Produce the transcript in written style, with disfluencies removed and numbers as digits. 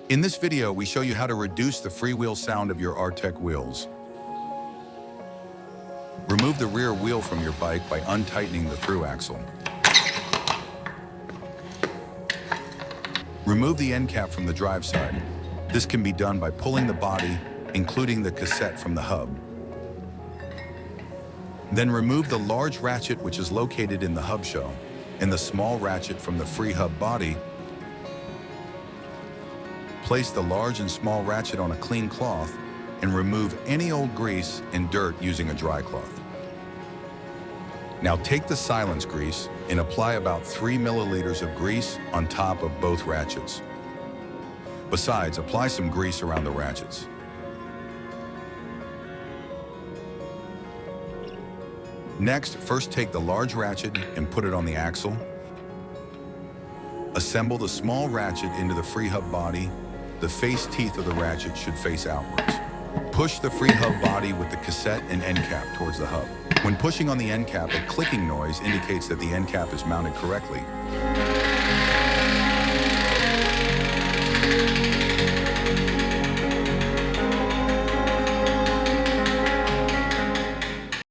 In this video, we show you how to reduce the freewheel sound of your Artec wheels. Remove the rear wheel from your bike by untightening the through axle. Remove the end cap from the drive side. This can be done by pulling the body, including the cassette, from the hub. Then remove the large ratchet which is located in the hub shell, and the small ratchet from the free hub body. Place the large and small ratchet on a clean cloth and remove any old grease and dirt using a dry cloth. Now take the silence grease and apply about 3 milliliters of grease on top of both ratchets. Besides, apply some grease around the ratchets. Next, first take the large ratchet and put it on the axle. Assemble the small ratchet into the free hub body. The face teeth of the ratchet should face outwards. Push the free hub body with the cassette and end cap towards the hub. When pushing on the end cap, a clicking noise indicates that the end cap is mounted correctly.